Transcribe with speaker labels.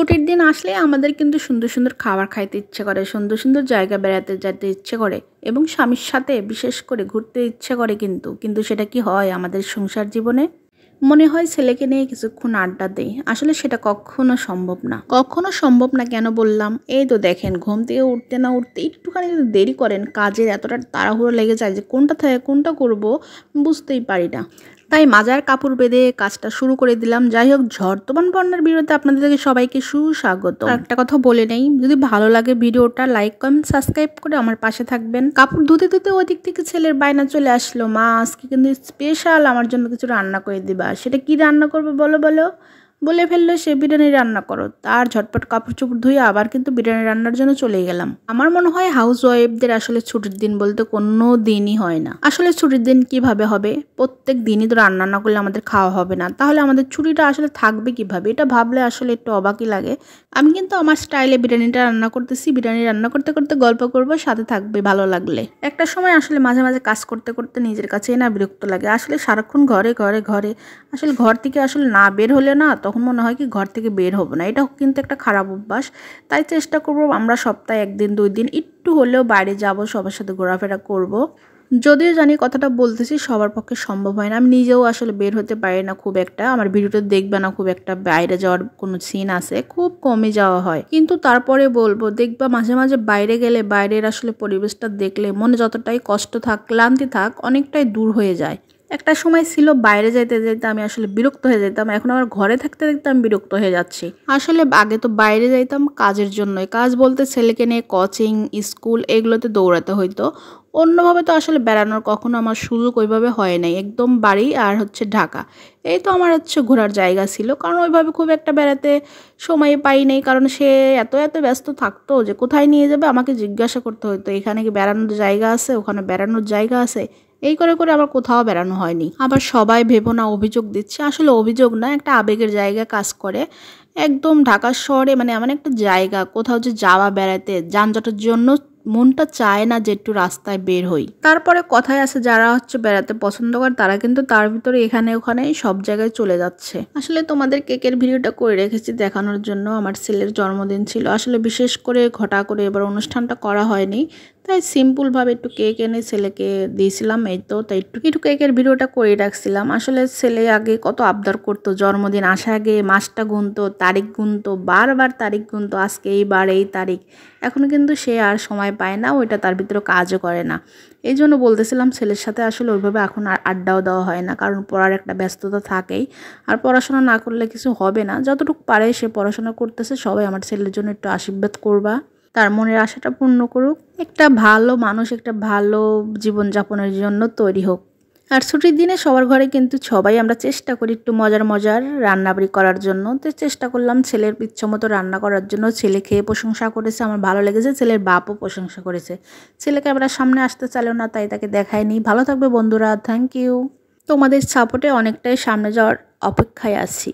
Speaker 1: ছুটির দিন আসলে আমাদের কিন্তু সুন্দর সুন্দর খাবার খাইতে ইচ্ছে করে, সুন্দর সুন্দর জায়গা বেড়াতে যেতে ইচ্ছে করে এবং স্বামীর সাথে বিশেষ করে ঘুরতে ইচ্ছে করে। কিন্তু সেটা কি হয় আমাদের সংসার জীবনে? মনে হয় ছেলেকে নিয়ে কিছুক্ষণ আড্ডা দেই, আসলে সেটা কখনো সম্ভব না। কখনো সম্ভব না কেন বললাম? এই তো দেখেন, ঘুম থেকে উঠতে না উঠতে একটুখানি যদি দেরি করেন, কাজের এতটা তাড়াহুড়ো লেগে যায় যে কোনটা থেকে কোনটা করব বুঝতেই পারি না। তাই মাজার কাপড় বেঁধে কাজটা শুরু করে দিলাম। যাই হোক, ঝড় তুফান বন্যার ভিডিওতে আপনাদেরকে সবাইকে সুস্বাগত। একটা কথা বলে নেই, যদি ভালো লাগে ভিডিওটা লাইক কমেন্ট সাবস্ক্রাইব করে আমার পাশে থাকবেন। কাপড় ধুতে ধুতে ওদিক থেকে ছেলের বায়না চলে আসলো, মা আজকে কিন্তু স্পেশাল আমার জন্য কিছু রান্না করে দিবা। সেটা কি রান্না করবে বলো বলো? বলে ফেললো সে বিরিয়ানি রান্না করো। তার ঝটপট কাপড় চোপড় ধুয়ে আবার কিন্তু বিরিয়ানি রান্নার জন্য চলে গেলাম। আমার মনে হয় হাউস ওয়াইফদের আসলে ছুটির দিন বলতে কোনো দিনই হয় না। আসলে ছুটির দিন কিভাবে হবে? প্রত্যেক দিনই তো রান্না না করলে আমাদের খাওয়া হবে না, তাহলে আমাদের ছুটিটা আসলে থাকবে কিভাবে? এটা ভাবলে আসলে একটু অবাকই লাগে। আমি কিন্তু আমার স্টাইলে বিরিয়ানিটা রান্না করতেছি। বিরিয়ানি রান্না করতে করতে গল্প করবো, সাথে থাকবে ভালো লাগলে। একটা সময় আসলে মাঝে মাঝে কাজ করতে করতে নিজের কাছেই না বিরক্ত লাগে। আসলে সারাক্ষণ ঘরে ঘরে ঘরে, আসলে ঘর থেকে আসলে না বের হলে না, তখন মনে হয় কি ঘর থেকে বের হবো না। এটা কিন্তু একটা খারাপ অভ্যাস। তাই চেষ্টা করবো আমরা সপ্তাহে 1 দিন 2 দিন একটু হলেও বাইরে যাব, সবার সাথে ঘোরাফেরা করব। যদিও জানি কথাটা বলতেছি সবার পক্ষে সম্ভব হয় না, আমি নিজেও আসলে বের হতে পারি না খুব একটা। আমার ভিডিওটা দেখবে না, খুব একটা বাইরে যাওয়ার কোনো সিন আছে, খুব কমই যাওয়া হয়। কিন্তু তারপরে বলবো, দেখবা মাঝে মাঝে বাইরে গেলে বাইরের আসলে পরিবেশটা দেখলে মনে যতটাই কষ্ট থাক, ক্লান্তি থাক, অনেকটাই দূর হয়ে যায়। একটা সময় ছিল বাইরে যাইতে যাইতে আমি আসলে বিরক্ত হয়ে যেতাম, এখন আমার ঘরে থাকতে থাকতে আমি বিরক্ত হয়ে যাচ্ছি। আসলে আগে তো বাইরে যাইতাম কাজের জন্যই, কাজ বলতে ছেলেকে নিয়ে কোচিং স্কুল এগুলোতে দৌড়াতে হইতো। অন্যভাবে তো আসলে বেড়ানোর কখনো আমার সুযোগ ওইভাবে হয় নাই। একদম বাড়ি আর হচ্ছে ঢাকা, এই তো আমার হচ্ছে ঘোরার জায়গা ছিল। কারণ ওইভাবে খুব একটা বেড়াতে সময় পাই নাই, কারণ সে এত এত ব্যস্ত থাকতো যে কোথায় নিয়ে যাবে আমাকে জিজ্ঞাসা করতে হতো, এখানে কি বেড়ানোর জায়গা আছে, ওখানে বেড়ানোর জায়গা আছে। এই করে করে আবার কোথাও বেড়ানো হয়নি। আবার সবাই ভেবো না অভিযোগ দিচ্ছে, আসলে অভিযোগ না, একটা আবেগের জায়গা কাজ করে। একদম ঢাকা শহরে মানে এমন একটা জায়গা, কোথাও যে যাওয়া বেড়াতে যানজটের জন্য মনটা চায় না যে একটু রাস্তায় বের হই। তারপরে কথায় আছে, যারা হচ্ছে বেড়াতে পছন্দ করে তারা কিন্তু তার ভিতরে এখানে ওখানে সব জায়গায় চলে যাচ্ছে। আসলে তোমাদের কেকের ভিডিওটা করে রেখেছি দেখানোর জন্য। আমার ছেলের জন্মদিন ছিল, আসলে বিশেষ করে ঘটা করে এবার অনুষ্ঠানটা করা হয়নি, তাই সিম্পলভাবে একটু কেক এনে ছেলেকে দিয়েছিলাম। এই তো, তাই একটু কেকের ভিডিওটা করে রাখছিলাম। আসলে ছেলে আগে কত আবদার করতো, জন্মদিন আসা আগে মাসটা গুনতো, তারিখ গুনতো, বারবার তারিখ গুনতো, আজকে এইবার এই তারিখ। এখন কিন্তু সে আর সময় পায় না, ওইটা তার ভিতরে কাজও করে না। এই জন্য বলতেছিলাম ছেলের সাথে আসলে ওইভাবে এখন আর আড্ডাও দেওয়া হয় না, কারণ পড়ার একটা ব্যস্ততা থাকেই। আর পড়াশোনা না করলে কিছু হবে না। যতটুকু পারে সে পড়াশোনা করতেছে। সবাই আমার ছেলের জন্য একটু আশীর্বাদ করবা, তার মনের আশাটা পূর্ণ করুক, একটা ভালো মানুষ একটা ভালো জীবনযাপনের জন্য তৈরি হোক। আর ছুটির দিনে সবার ঘরে কিন্তু সবাই আমরা চেষ্টা করি একটু মজার মজার রান্নাবাড়ি করার জন্য। তো চেষ্টা করলাম ছেলের ইচ্ছামতো রান্না করার জন্য। ছেলে খেয়ে প্রশংসা করেছে, আমার ভালো লেগেছে। ছেলের বাপও প্রশংসা করেছে। ছেলে ক্যামেরার সামনে আসতে চাইলো না, তাই তাকে দেখায়নি। ভালো থাকবে বন্ধুরা, থ্যাংক ইউ। তোমাদের সাপোর্টে অনেকটাই সামনে যাওয়ার অপেক্ষায় আছি।